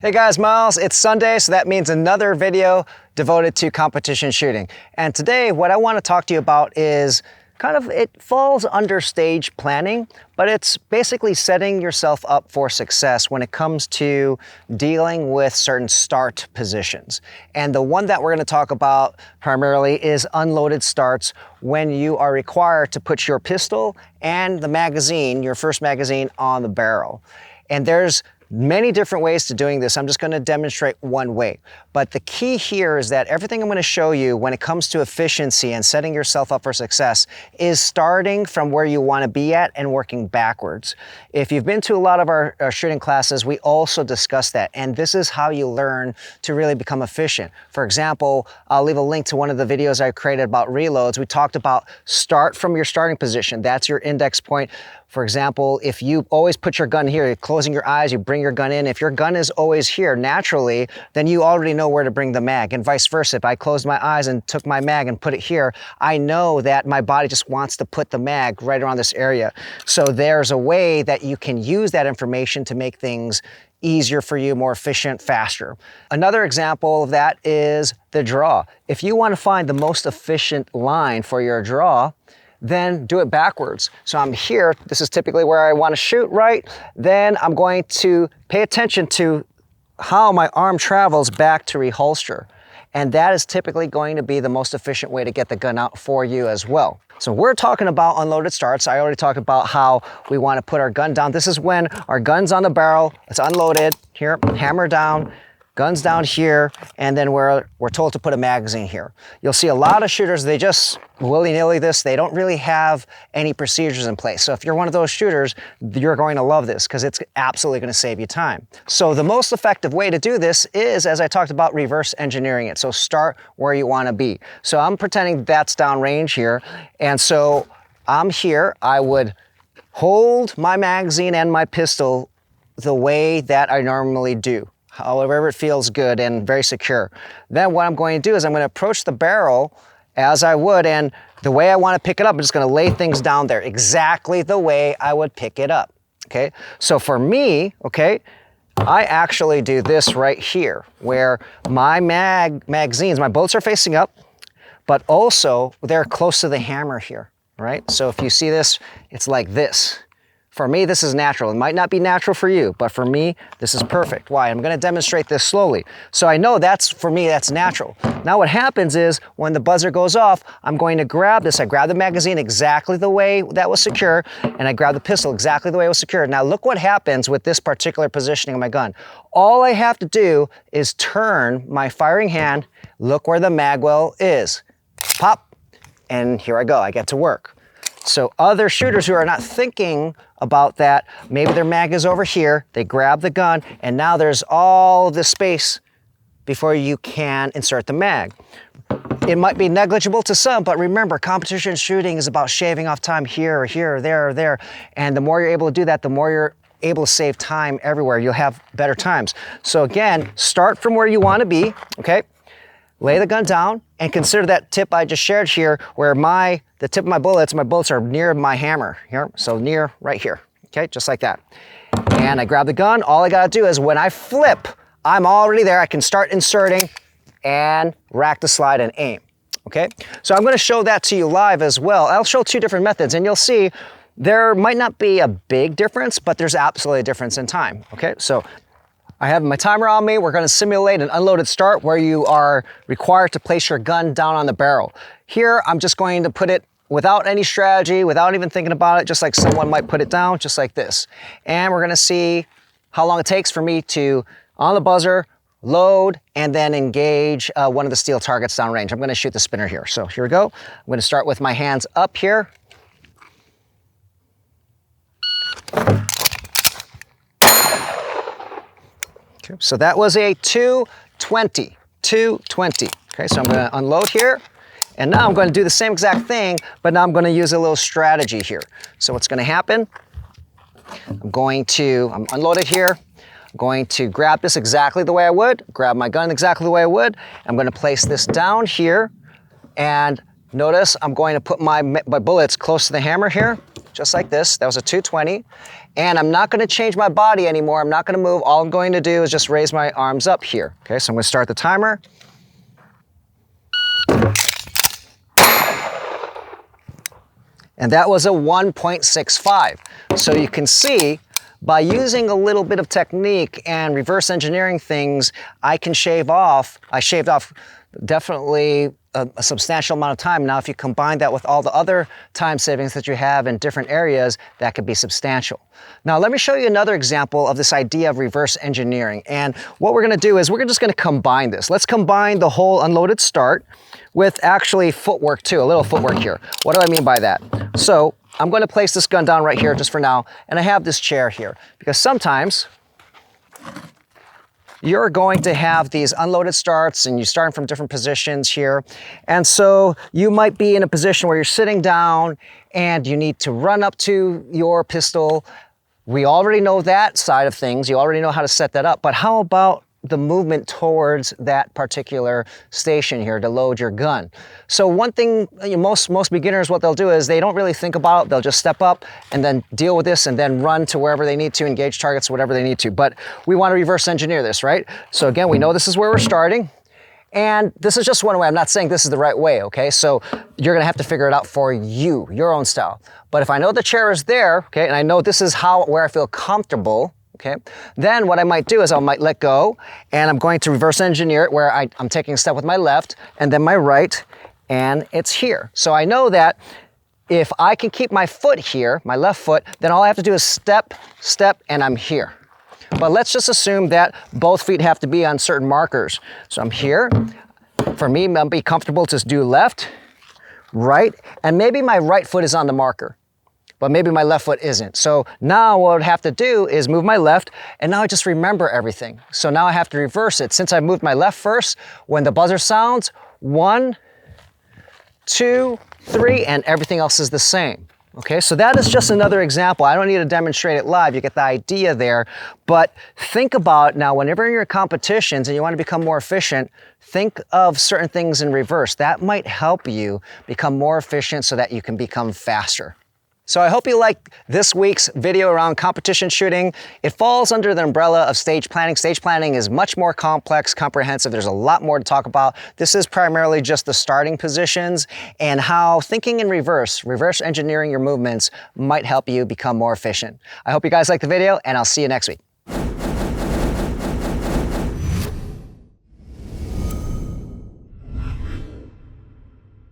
Hey guys, Myles. It's Sunday, so that means another video devoted to competition shooting. And today what I want to talk to you about is it falls under stage planning, but it's basically setting yourself up for success when it comes to dealing with certain start positions. And the one that we're going to talk about primarily is unloaded starts, when you are required to put your pistol and the magazine, your first magazine, on the barrel. And there's many different ways to doing this. I'm just going to demonstrate one way. But the key here is that everything I'm going to show you when it comes to efficiency and setting yourself up for success is starting from where you want to be at and working backwards. If you've been to a lot of our shooting classes, we also discuss that. And this is how you learn to really become efficient. For example, I'll leave a link to one of the videos I created about reloads. We talked about start from your starting position. That's your index point. For example, if you always put your gun here, you're closing your eyes, you bring your gun in. If your gun is always here naturally, then you already know where to bring the mag, and vice versa. If I closed my eyes and took my mag and put it here, I know that my body just wants to put the mag right around this area. So there's a way that you can use that information to make things easier for you, more efficient, faster. Another example of that is the draw. If you want to find the most efficient line for your draw, then do it backwards. So I'm here, this is typically where I want to shoot, right? Then I'm going to pay attention to how my arm travels back to reholster. And that is typically going to be the most efficient way to get the gun out for you as well. So we're talking about unloaded starts. I already talked about how we want to put our gun down. This is when our gun's on the barrel, it's unloaded, here, hammer down, guns down here, and then we're told to put a magazine here. You'll see a lot of shooters, they just willy-nilly this. They don't really have any procedures in place. So if you're one of those shooters, you're going to love this because it's absolutely going to save you time. So the most effective way to do this is, as I talked about, reverse engineering it. So start where you want to be. So I'm pretending that's downrange here. And so I'm here. I would hold my magazine and my pistol the way that I normally do, however it feels good and very secure. Then what I'm going to do is I'm going to approach the barrel as I would, and the way I want to pick it up, I'm just going to lay things down there exactly the way I would pick it up. Okay, so for me, okay, I actually do this right here, where my magazines, my bullets are facing up, but also they're close to the hammer here, right? So if you see this, it's like this. For me, this is natural. It might not be natural for you, but for me, this is perfect. Why? I'm going to demonstrate this slowly. So I know that's, for me, that's natural. Now what happens is when the buzzer goes off, I'm going to grab this. I grab the magazine exactly the way that was secure, and I grab the pistol exactly the way it was secure. Now look what happens with this particular positioning of my gun. All I have to do is turn my firing hand, look where the mag well is, pop, and here I go. I get to work. So other shooters who are not thinking about that, maybe their mag is over here, they grab the gun, and now there's all this space before you can insert the mag. It might be negligible to some, but remember, competition shooting is about shaving off time here, or here, or there, or there. And the more you're able to do that, the more you're able to save time everywhere. You'll have better times. So again, start from where you want to be, okay? Lay the gun down and consider that tip I just shared here, where the tip of my bullets are near my hammer here. So near right here, okay, just like that. And I grab the gun. All I gotta do is when I flip, I'm already there. I can start inserting and rack the slide and aim, okay? So I'm gonna show that to you live as well. I'll show two different methods, and you'll see there might not be a big difference, but there's absolutely a difference in time, okay? So I have my timer on me. We're going to simulate an unloaded start where you are required to place your gun down on the barrel. Here, I'm just going to put it without any strategy, without even thinking about it, just like someone might put it down, just like this. And we're going to see how long it takes for me to, on the buzzer, load, and then engage one of the steel targets downrange. I'm going to shoot the spinner here. So here we go. I'm going to start with my hands up here. So that was a 220. Okay, so I'm going to unload here. And now I'm going to do the same exact thing, but now I'm going to use a little strategy here. So what's going to happen? I'm unloaded here. I'm going to grab this exactly the way I would, grab my gun exactly the way I would. I'm going to place this down here. And notice I'm going to put my bullets close to the hammer here, just like this. That was a 220. and I'm not gonna change my body anymore. I'm not gonna move. All I'm going to do is just raise my arms up here. Okay, so I'm gonna start the timer. And that was a 1.65. So you can see, by using a little bit of technique and reverse engineering things, I shaved off definitely a substantial amount of time. Now, if you combine that with all the other time savings that you have in different areas, that could be substantial. Now, let me show you another example of this idea of reverse engineering. And what we're gonna do is we're just gonna combine this. Let's combine the whole unloaded start with actually footwork too, a little footwork here. What do I mean by that? So I'm going to place this gun down right here just for now, and I have this chair here because sometimes you're going to have these unloaded starts and you're starting from different positions here. And so you might be in a position where you're sitting down and you need to run up to your pistol. We already know that side of things. You already know how to set that up. But how about the movement towards that particular station here to load your gun? So one thing, most beginners, what they'll do is they don't really think about it. They'll just step up and then deal with this and then run to wherever they need to, engage targets, whatever they need to. But we want to reverse engineer this, right? So again, we know this is where we're starting. And this is just one way. I'm not saying this is the right way, okay? So you're gonna have to figure it out for you, your own style. But if I know the chair is there, okay, and I know this is where I feel comfortable, okay, then what I might do is I might let go, and I'm going to reverse engineer it where I'm taking a step with my left and then my right, and it's here. So I know that if I can keep my foot here, my left foot, then all I have to do is step, and I'm here. But let's just assume that both feet have to be on certain markers. So I'm here. For me, I'll be comfortable to do left, right, and maybe my right foot is on the marker, but maybe my left foot isn't. So now what I would have to do is move my left, and now I just remember everything. So now I have to reverse it. Since I moved my left first, when the buzzer sounds, 1, 2, 3, and everything else is the same. Okay, so that is just another example. I don't need to demonstrate it live. You get the idea there. But think about now, whenever you're in competitions and you want to become more efficient, think of certain things in reverse. That might help you become more efficient so that you can become faster. So I hope you liked this week's video around competition shooting. It falls under the umbrella of stage planning. Stage planning is much more complex, comprehensive. There's a lot more to talk about. This is primarily just the starting positions and how thinking in reverse engineering your movements might help you become more efficient. I hope you guys liked the video, and I'll see you next week.